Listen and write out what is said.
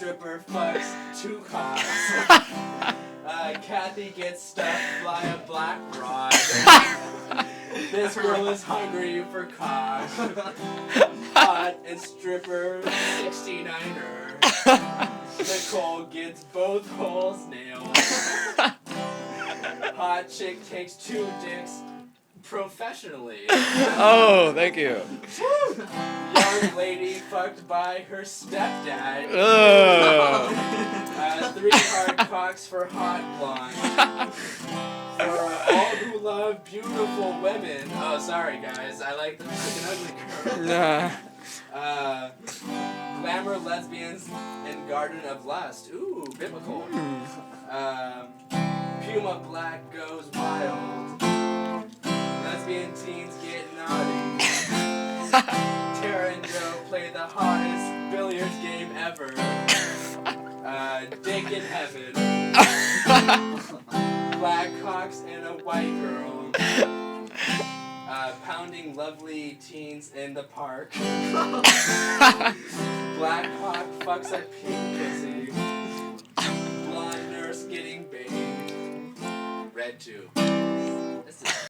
stripper fucks 2 cocks. Kathy gets stuffed by a black broad. This girl is hungry for cock. Hot and stripper 69er. Nicole gets both holes nailed. Hot chick takes 2 dicks professionally. Oh, thank you. Young lady fucked by her stepdad. Oh. 3 hard cocks for hot blonde. For all who love beautiful women. Oh, sorry guys, I like the fucking ugly girl. Nah. Glamour lesbians and Garden of Lust. Ooh, biblical. Puma Black goes wild. Lesbian teens get naughty. Tara and Joe play the hottest billiards game ever. Dick in heaven. Black cocks and a white girl. Pounding lovely teens in the park. Black hawk fucks a pink pussy. Blonde nurse getting bathed. Red 2.